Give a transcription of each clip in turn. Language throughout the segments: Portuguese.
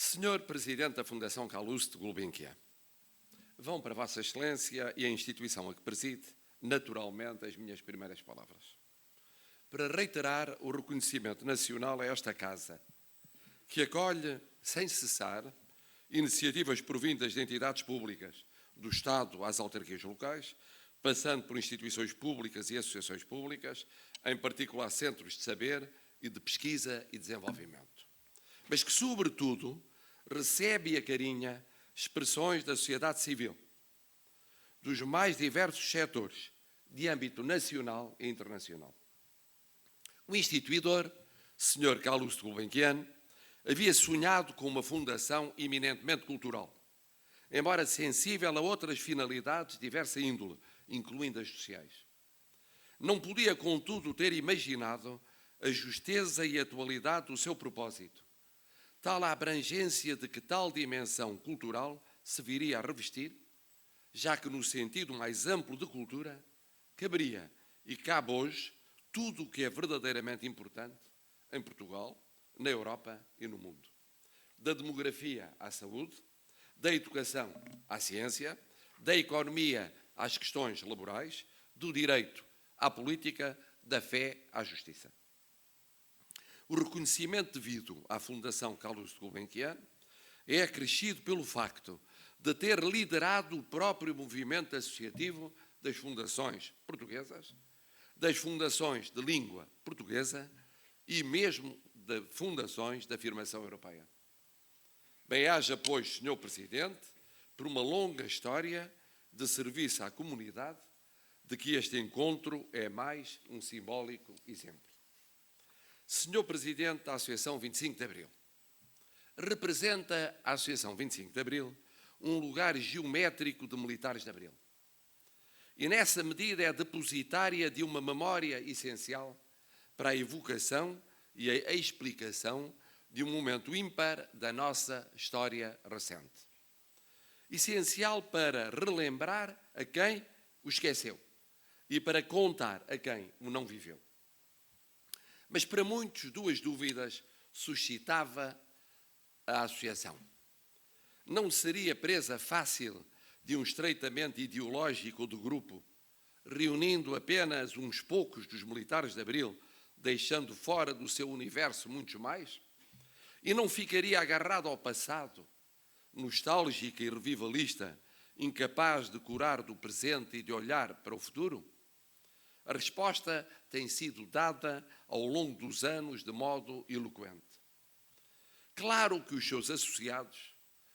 Senhor Presidente da Fundação Calouste Gulbenkian, vão para Vossa Excelência e a instituição a que preside, naturalmente, as minhas primeiras palavras. Para reiterar o reconhecimento nacional a esta Casa, que acolhe, sem cessar, iniciativas provindas de entidades públicas, do Estado às autarquias locais, passando por instituições públicas e associações públicas, em particular centros de saber e de pesquisa e desenvolvimento. Mas que, sobretudo, recebe e acarinha expressões da sociedade civil, dos mais diversos setores, de âmbito nacional e internacional. O instituidor, Sr. Calouste Gulbenkian, havia sonhado com uma fundação eminentemente cultural, embora sensível a outras finalidades de diversa índole, incluindo as sociais. Não podia, contudo, ter imaginado a justeza e atualidade do seu propósito, tal a abrangência de que tal dimensão cultural se viria a revestir, já que, no sentido mais amplo de cultura, caberia e cabe hoje tudo o que é verdadeiramente importante em Portugal, na Europa e no mundo. Da demografia à saúde, da educação à ciência, da economia às questões laborais, do direito à política, da fé à justiça. O reconhecimento devido à Fundação Calouste Gulbenkian é acrescido pelo facto de ter liderado o próprio movimento associativo das fundações portuguesas, das fundações de língua portuguesa e mesmo de fundações de afirmação europeia. Bem-haja, pois, Sr. Presidente, por uma longa história de serviço à comunidade, de que este encontro é mais um simbólico exemplo. Sr. Presidente da Associação 25 de Abril, representa a Associação 25 de Abril um lugar geométrico de militares de Abril. E nessa medida é depositária de uma memória essencial para a evocação e a explicação de um momento ímpar da nossa história recente. Essencial para relembrar a quem o esqueceu e para contar a quem o não viveu. Mas para muitos, duas dúvidas suscitava a associação. Não seria presa fácil de um estreitamento ideológico do grupo, reunindo apenas uns poucos dos militares de Abril, deixando fora do seu universo muitos mais? E não ficaria agarrado ao passado, nostálgico e revivalista, incapaz de curar do presente e de olhar para o futuro? A resposta tem sido dada ao longo dos anos de modo eloquente. Claro que os seus associados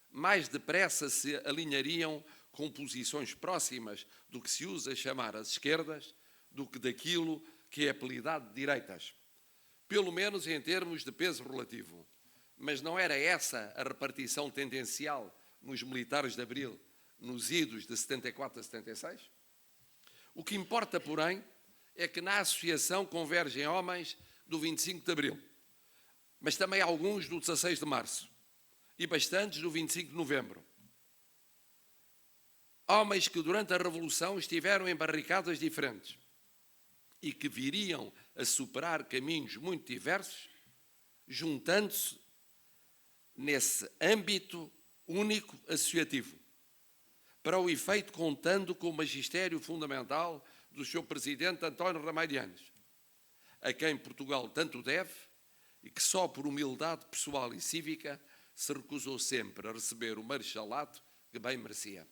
mais depressa se alinhariam com posições próximas do que se usa chamar as esquerdas, do que daquilo que é apelidado de direitas, pelo menos em termos de peso relativo. Mas não era essa a repartição tendencial nos militares de Abril, nos idos de 74 a 76? O que importa, porém, é que na associação convergem homens do 25 de Abril, mas também alguns do 16 de Março e bastantes do 25 de Novembro. Homens que durante a Revolução estiveram em barricadas diferentes e que viriam a superar caminhos muito diversos, juntando-se nesse âmbito único associativo, para o efeito contando com o magistério fundamental do seu presidente António Ramalhianes, a quem Portugal tanto deve e que só por humildade pessoal e cívica se recusou sempre a receber o marechalato que bem merecia.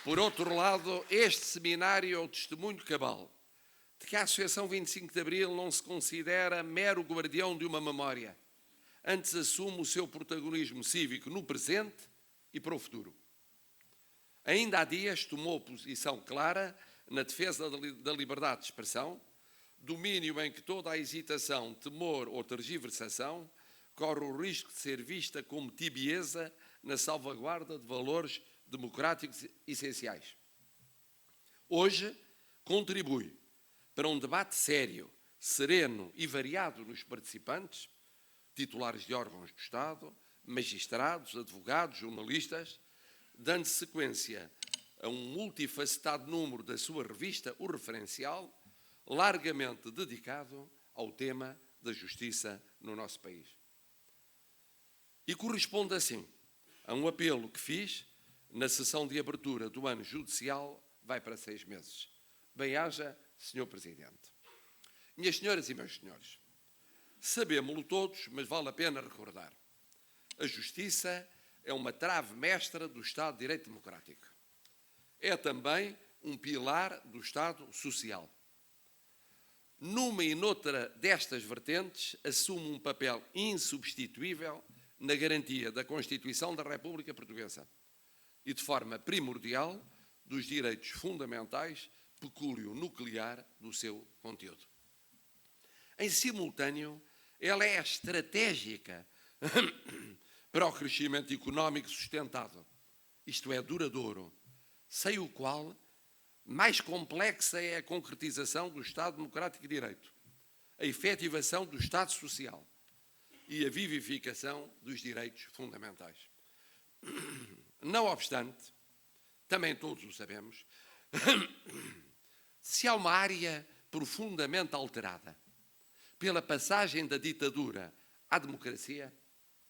Por outro lado, este seminário é o testemunho cabal de que a Associação 25 de Abril não se considera mero guardião de uma memória, antes assume o seu protagonismo cívico no presente e para o futuro. Ainda há dias tomou posição clara na defesa da liberdade de expressão, domínio em que toda a hesitação, temor ou tergiversação corre o risco de ser vista como tibieza na salvaguarda de valores democráticos essenciais. Hoje, contribui para um debate sério, sereno e variado nos participantes, titulares de órgãos do Estado, magistrados, advogados, jornalistas, dando sequência a um multifacetado número da sua revista, O Referencial, largamente dedicado ao tema da justiça no nosso país. E corresponde assim a um apelo que fiz na sessão de abertura do ano judicial, vai para 6 meses. Bem-haja, Sr. Presidente. Minhas senhoras e meus senhores, sabemos-lo todos, mas vale a pena recordar. A justiça é uma trave mestra do Estado de Direito Democrático. É também um pilar do Estado Social. Numa e noutra destas vertentes, assume um papel insubstituível na garantia da Constituição da República Portuguesa e, de forma primordial, dos direitos fundamentais, pecúlio nuclear do seu conteúdo. Em simultâneo, ela é estratégica para o crescimento económico sustentado, isto é, duradouro, sem o qual mais complexa é a concretização do Estado Democrático de Direito, a efetivação do Estado Social e a vivificação dos direitos fundamentais. Não obstante, também todos o sabemos, se há uma área profundamente alterada pela passagem da ditadura à democracia,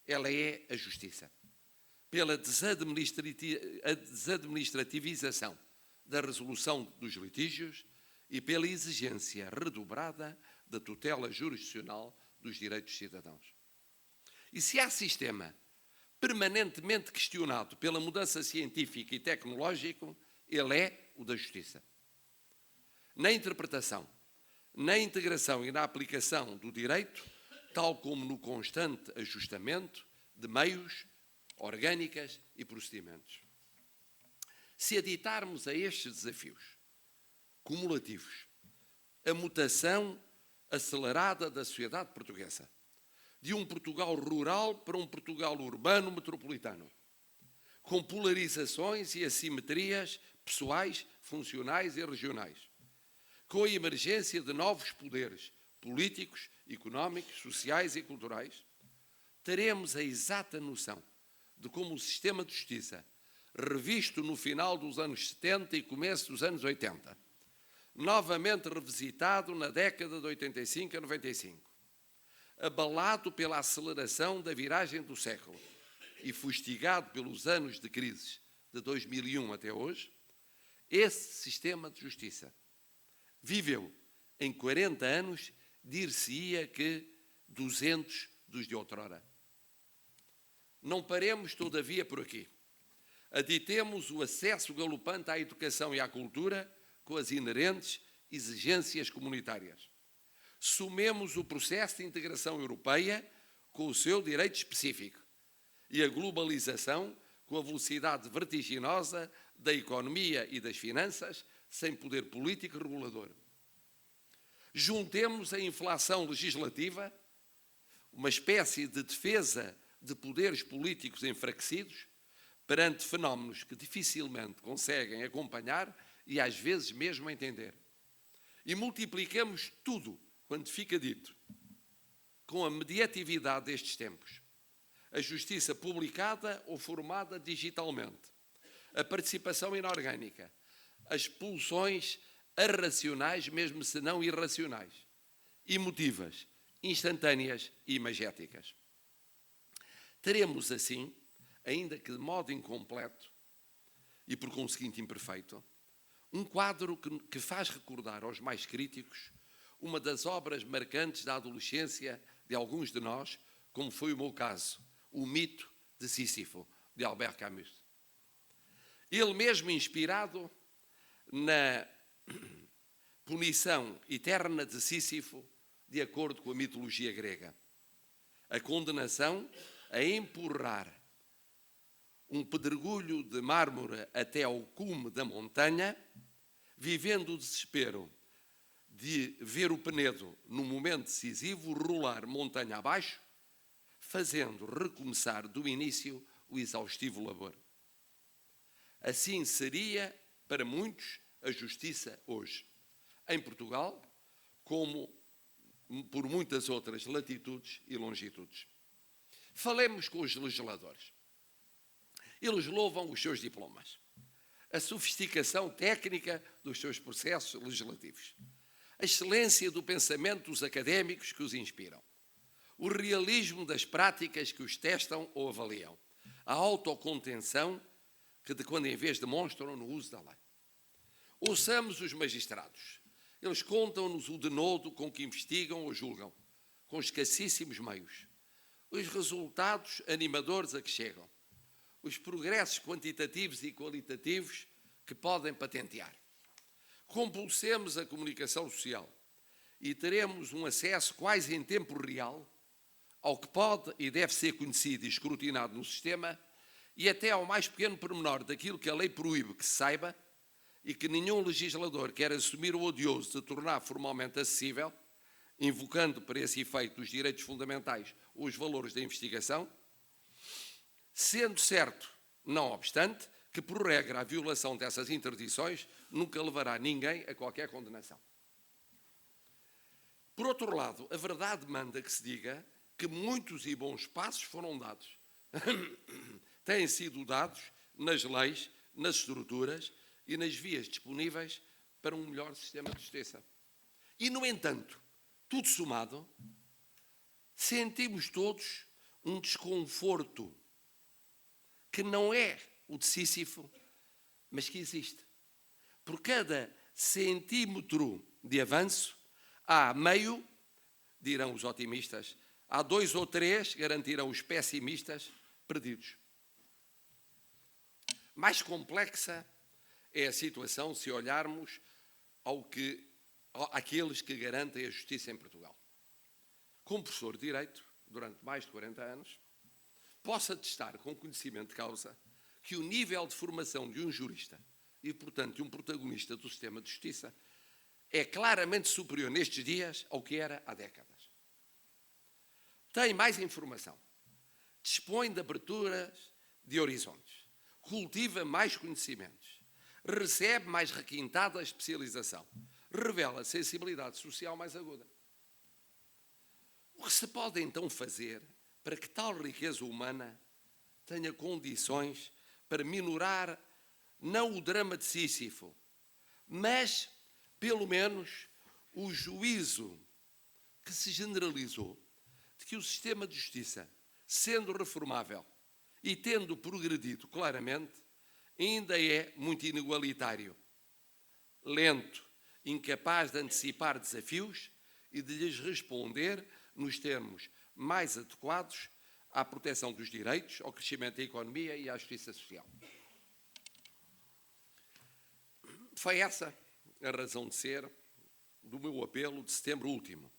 ela é a justiça. Pela desadministrativização da resolução dos litígios e pela exigência redobrada da tutela jurisdicional dos direitos dos cidadãos. E se há sistema permanentemente questionado pela mudança científica e tecnológica, ele é o da justiça. Na interpretação, na integração e na aplicação do direito, tal como no constante ajustamento de meios, orgânicas e procedimentos. Se aditarmos a estes desafios cumulativos a mutação acelerada da sociedade portuguesa, de um Portugal rural para um Portugal urbano metropolitano, com polarizações e assimetrias pessoais, funcionais e regionais, com a emergência de novos poderes políticos, económicos, sociais e culturais, teremos a exata noção de como o sistema de justiça, revisto no final dos anos 70 e começo dos anos 80, novamente revisitado na década de 85 a 95, abalado pela aceleração da viragem do século e fustigado pelos anos de crises de 2001 até hoje, esse sistema de justiça viveu em 40 anos, dir-se-ia que 200 dos de outrora. Não paremos, todavia, por aqui. Aditemos o acesso galopante à educação e à cultura com as inerentes exigências comunitárias. Sumemos o processo de integração europeia com o seu direito específico e a globalização com a velocidade vertiginosa da economia e das finanças sem poder político regulador. Juntemos a inflação legislativa, uma espécie de defesa de poderes políticos enfraquecidos perante fenómenos que dificilmente conseguem acompanhar e às vezes mesmo entender. E multipliquemos tudo quando fica dito, com a mediatividade destes tempos, a justiça publicada ou formada digitalmente, a participação inorgânica, as pulsões arracionais, mesmo se não irracionais, emotivas, instantâneas e imagéticas. Teremos assim, ainda que de modo incompleto e por conseguinte imperfeito, um quadro que faz recordar aos mais críticos uma das obras marcantes da adolescência de alguns de nós, como foi o meu caso, O Mito de Sísifo, de Albert Camus. Ele mesmo inspirado na punição eterna de Sísifo, de acordo com a mitologia grega. A condenação a empurrar um pedregulho de mármore até ao cume da montanha, vivendo o desespero de ver o Penedo, num momento decisivo, rolar montanha abaixo, fazendo recomeçar do início o exaustivo labor. Assim seria, para muitos, a justiça hoje, em Portugal, como por muitas outras latitudes e longitudes. Falemos com os legisladores. Eles louvam os seus diplomas, a sofisticação técnica dos seus processos legislativos, a excelência do pensamento dos académicos que os inspiram, o realismo das práticas que os testam ou avaliam, a autocontenção que de quando em vez demonstram no uso da lei. Ouçamos os magistrados. Eles contam-nos o denodo com que investigam ou julgam, com escassíssimos meios, os resultados animadores a que chegam, os progressos quantitativos e qualitativos que podem patentear. Compulsemos a comunicação social e teremos um acesso quase em tempo real ao que pode e deve ser conhecido e escrutinado no sistema e até ao mais pequeno pormenor daquilo que a lei proíbe que se saiba e que nenhum legislador quer assumir o odioso de tornar formalmente acessível, invocando para esse efeito os direitos fundamentais ou os valores da investigação, sendo certo, não obstante, que por regra a violação dessas interdições nunca levará ninguém a qualquer condenação. Por outro lado, a verdade manda que se diga que muitos e bons passos foram dados. Têm sido dados nas leis, nas estruturas e nas vias disponíveis para um melhor sistema de justiça. E, no entanto, tudo somado, sentimos todos um desconforto que não é o de Sísifo, mas que existe. Por cada centímetro de avanço, há meio, dirão os otimistas, há 2 ou 3, garantirão os pessimistas, perdidos. Mais complexa é a situação se olharmos àqueles que garantem a justiça em Portugal. Como professor de Direito, durante mais de 40 anos, posso atestar com conhecimento de causa que o nível de formação de um jurista e, portanto, de um protagonista do sistema de justiça é claramente superior nestes dias ao que era há décadas. Tem mais informação, dispõe de aberturas de horizontes, cultiva mais conhecimentos, recebe mais requintada especialização, revela sensibilidade social mais aguda. O que se pode então fazer para que tal riqueza humana tenha condições para minorar não o drama de Sísifo, mas, pelo menos, o juízo que se generalizou de que o sistema de justiça, sendo reformável e tendo progredido claramente, ainda é muito inigualitário, lento, incapaz de antecipar desafios e de lhes responder nos termos mais adequados à proteção dos direitos, ao crescimento da economia e à justiça social. Foi essa a razão de ser do meu apelo de setembro último,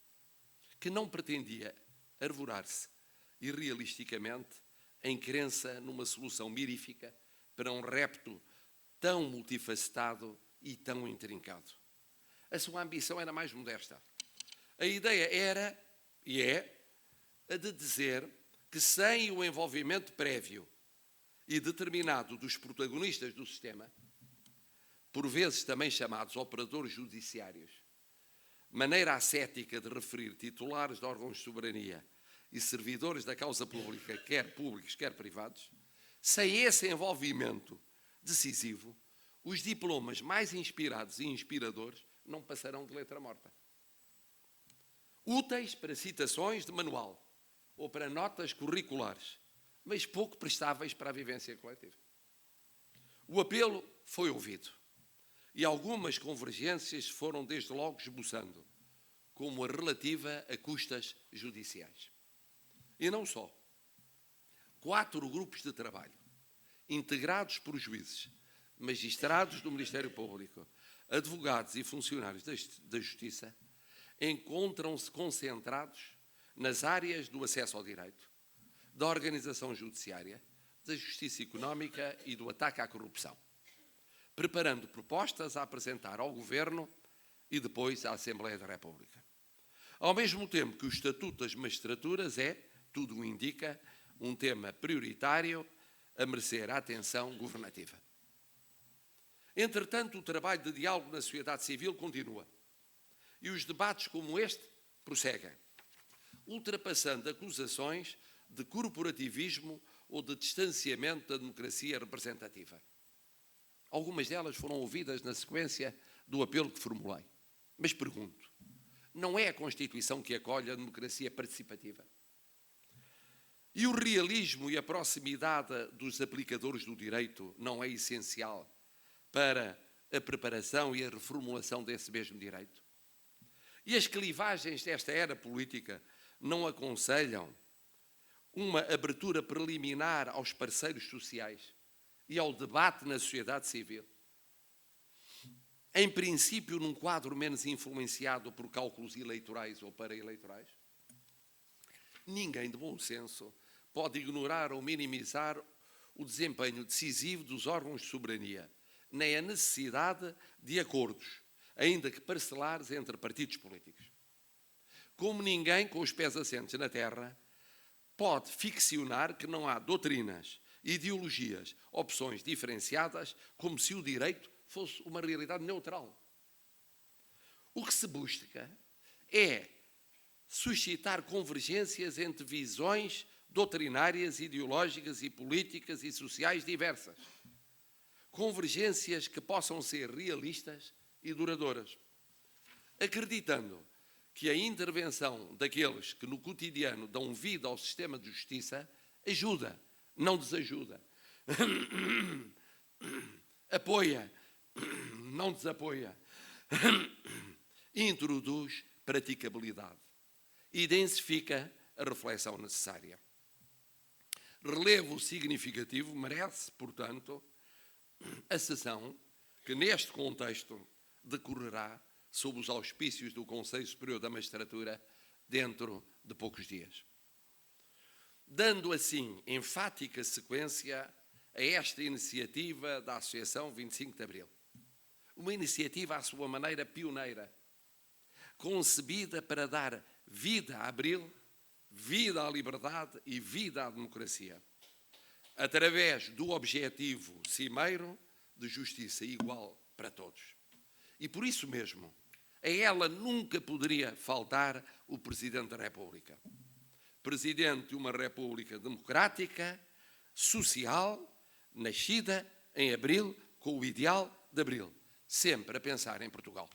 que não pretendia arvorar-se irrealisticamente em crença numa solução mirífica para um repto tão multifacetado e tão intrincado. A sua ambição era mais modesta. A ideia era, e é, a de dizer que sem o envolvimento prévio e determinado dos protagonistas do sistema, por vezes também chamados operadores judiciários, maneira ascética de referir titulares de órgãos de soberania e servidores da causa pública, quer públicos, quer privados, sem esse envolvimento decisivo, os diplomas mais inspirados e inspiradores não passarão de letra morta. Úteis para citações de manual ou para notas curriculares, mas pouco prestáveis para a vivência coletiva. O apelo foi ouvido e algumas convergências foram desde logo esboçando, como a relativa a custas judiciais. E não só. 4 grupos de trabalho, integrados por juízes, magistrados do Ministério Público, advogados e funcionários da Justiça, encontram-se concentrados nas áreas do acesso ao direito, da organização judiciária, da justiça económica e do ataque à corrupção, preparando propostas a apresentar ao Governo e depois à Assembleia da República. Ao mesmo tempo que o Estatuto das Magistraturas é, tudo o indica, um tema prioritário a merecer a atenção governativa. Entretanto, o trabalho de diálogo na sociedade civil continua e os debates como este prosseguem, ultrapassando acusações de corporativismo ou de distanciamento da democracia representativa. Algumas delas foram ouvidas na sequência do apelo que formulei. Mas pergunto, não é a Constituição que acolhe a democracia participativa. E o realismo e a proximidade dos aplicadores do direito não é essencial para a preparação e a reformulação desse mesmo direito? E as clivagens desta era política não aconselham uma abertura preliminar aos parceiros sociais e ao debate na sociedade civil? Em princípio, num quadro menos influenciado por cálculos eleitorais ou paraeleitorais? Ninguém de bom senso pode ignorar ou minimizar o desempenho decisivo dos órgãos de soberania, nem a necessidade de acordos, ainda que parcelares, entre partidos políticos. Como ninguém com os pés assentes na terra pode ficcionar que não há doutrinas, ideologias, opções diferenciadas, como se o direito fosse uma realidade neutral. O que se busca é suscitar convergências entre visões doutrinárias, ideológicas e políticas e sociais diversas. Convergências que possam ser realistas e duradouras. Acreditando que a intervenção daqueles que no cotidiano dão vida ao sistema de justiça ajuda, não desajuda. Apoia, não desapoia. Introduz praticabilidade e densifica a reflexão necessária. Relevo significativo merece, portanto, a sessão que, neste contexto, decorrerá sob os auspícios do Conselho Superior da Magistratura dentro de poucos dias. Dando assim enfática sequência a esta iniciativa da Associação 25 de Abril. Uma iniciativa à sua maneira pioneira, concebida para dar vida a Abril, vida à liberdade e vida à democracia, através do objetivo cimeiro de justiça igual para todos. E por isso mesmo, a ela nunca poderia faltar o Presidente da República. Presidente de uma República democrática, social, nascida em Abril, com o ideal de Abril, sempre a pensar em Portugal.